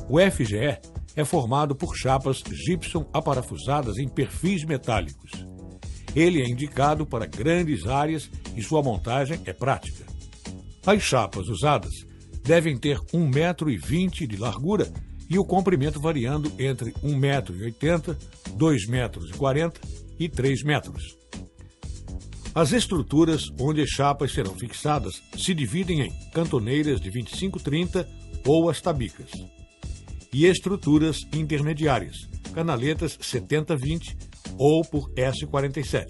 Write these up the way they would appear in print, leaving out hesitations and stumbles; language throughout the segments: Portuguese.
O FGE é formado por chapas gypsum aparafusadas em perfis metálicos. Ele é indicado para grandes áreas e sua montagem é prática. As chapas usadas devem ter 1,20 m de largura e o comprimento variando entre 1,80 m, 2,40 m e 3 metros. As estruturas onde as chapas serão fixadas se dividem em cantoneiras de 25-30 ou as tabicas, e estruturas intermediárias, canaletas 70-20 ou por S47.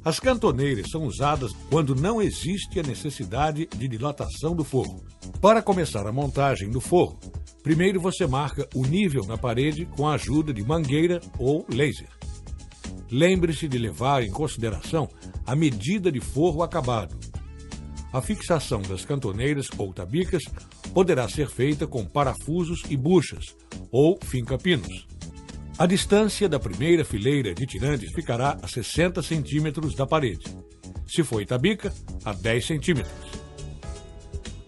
As cantoneiras são usadas quando não existe a necessidade de dilatação do forro. Para começar a montagem do forro, primeiro você marca o nível na parede com a ajuda de mangueira ou laser. Lembre-se de levar em consideração a medida de forro acabado. A fixação das cantoneiras ou tabicas poderá ser feita com parafusos e buchas ou finca-pinos. A distância da primeira fileira de tirantes ficará a 60 centímetros da parede. Se for tabica, a 10 centímetros.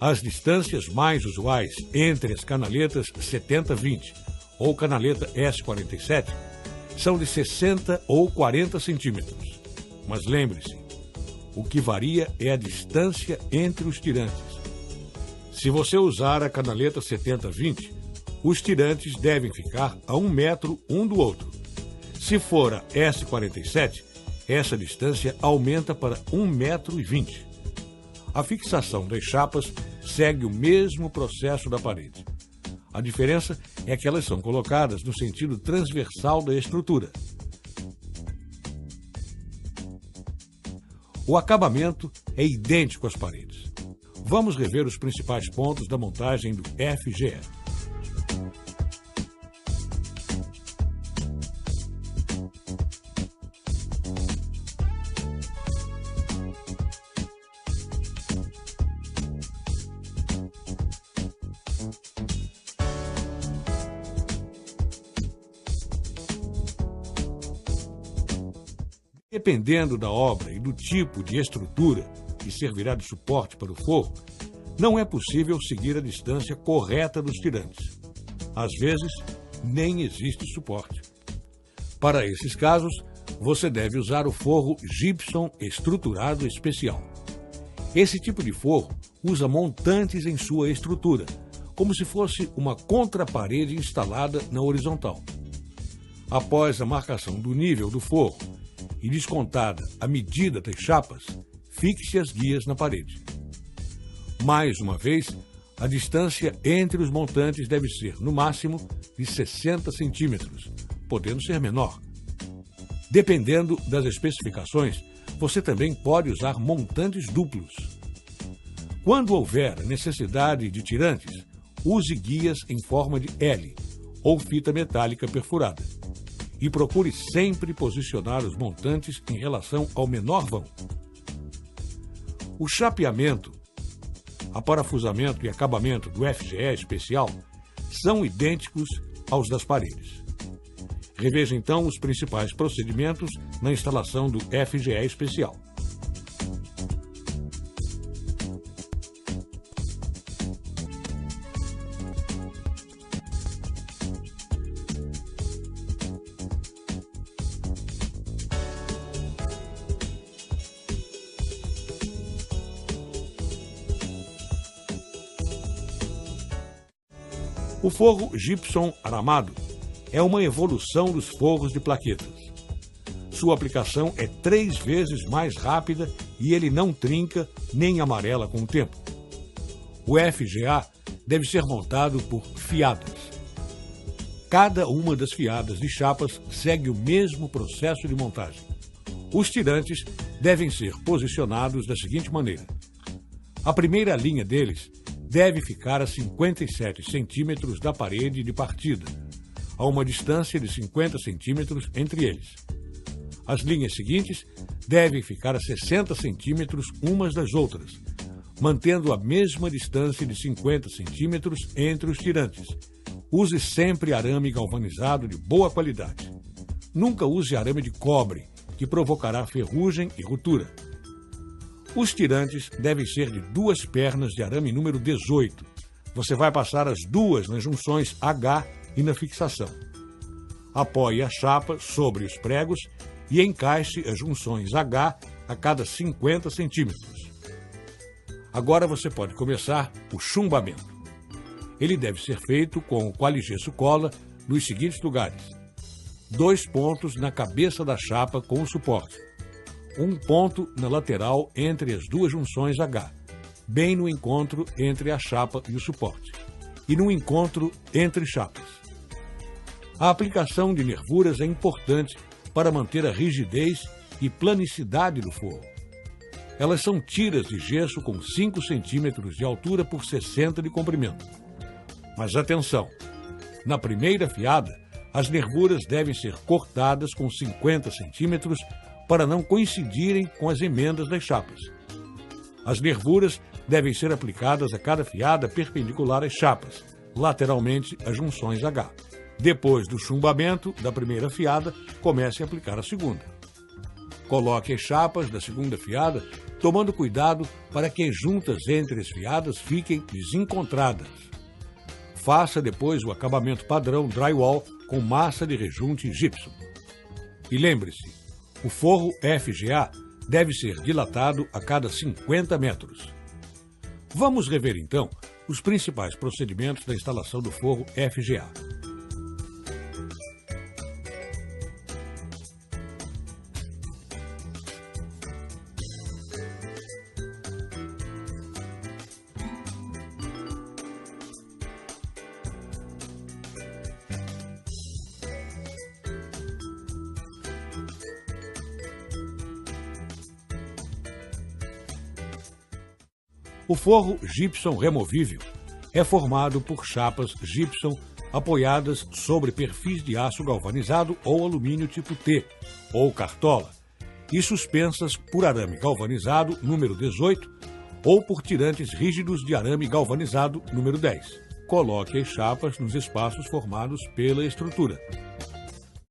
As distâncias mais usuais entre as canaletas 70-20 ou canaleta S47 são de 60 ou 40 centímetros. Mas lembre-se, o que varia é a distância entre os tirantes. Se você usar a canaleta 70-20, os tirantes devem ficar a 1 metro um do outro. Se for a S47, essa distância aumenta para 1,20 m. A fixação das chapas segue o mesmo processo da parede. A diferença é que elas são colocadas no sentido transversal da estrutura. O acabamento é idêntico às paredes. Vamos rever os principais pontos da montagem do FGE. Dependendo da obra e do tipo de estrutura que servirá de suporte para o forro, não é possível seguir a distância correta dos tirantes. Às vezes, nem existe suporte. Para esses casos, você deve usar o forro gypsum estruturado especial. Esse tipo de forro usa montantes em sua estrutura, como se fosse uma contraparede instalada na horizontal. Após a marcação do nível do forro e descontada a medida das chapas, fixe as guias na parede. Mais uma vez, a distância entre os montantes deve ser, no máximo, de 60 centímetros, podendo ser menor. Dependendo das especificações, você também pode usar montantes duplos. Quando houver necessidade de tirantes, use guias em forma de L ou fita metálica perfurada. E procure sempre posicionar os montantes em relação ao menor vão. O chapeamento, aparafusamento e acabamento do FGE especial são idênticos aos das paredes. Reveja então os principais procedimentos na instalação do FGE especial. O forro gypsum aramado é uma evolução dos forros de plaquetas. Sua aplicação é 3 vezes mais rápida e ele não trinca nem amarela com o tempo. O FGA deve ser montado por fiadas. Cada uma das fiadas de chapas segue o mesmo processo de montagem. Os tirantes devem ser posicionados da seguinte maneira. A primeira linha deles deve ficar a 57 centímetros da parede de partida, a uma distância de 50 centímetros entre eles. As linhas seguintes devem ficar a 60 centímetros umas das outras, mantendo a mesma distância de 50 centímetros entre os tirantes. Use sempre arame galvanizado de boa qualidade. Nunca use arame de cobre, que provocará ferrugem e ruptura. Os tirantes devem ser de 2 pernas de arame número 18, Você vai passar as duas nas junções H e na fixação. Apoie a chapa sobre os pregos e encaixe as junções H a cada 50 centímetros. Agora você pode começar o chumbamento. Ele deve ser feito com o qualigesso cola nos seguintes lugares: 2 pontos na cabeça da chapa com o suporte, 1 ponto na lateral entre as duas junções H, bem no encontro entre a chapa e o suporte, e no encontro entre chapas. A aplicação de nervuras é importante para manter a rigidez e planicidade do forro. Elas são tiras de gesso com 5 centímetros de altura por 60 de comprimento. Mas atenção! Na primeira fiada, as nervuras devem ser cortadas com 50 centímetros para não coincidirem com as emendas das chapas. As nervuras devem ser aplicadas a cada fiada perpendicular às chapas, lateralmente às junções H. Depois do chumbamento da primeira fiada, comece a aplicar a segunda. Coloque as chapas da segunda fiada, tomando cuidado para que as juntas entre as fiadas fiquem desencontradas. Faça depois o acabamento padrão drywall com massa de rejunte gypsum. E lembre-se, o forro FGA deve ser dilatado a cada 50 metros. Vamos rever então os principais procedimentos da instalação do forro FGA. O forro gypsum removível é formado por chapas gypsum apoiadas sobre perfis de aço galvanizado ou alumínio tipo T, ou cartola, e suspensas por arame galvanizado número 18 ou por tirantes rígidos de arame galvanizado número 10. Coloque as chapas nos espaços formados pela estrutura.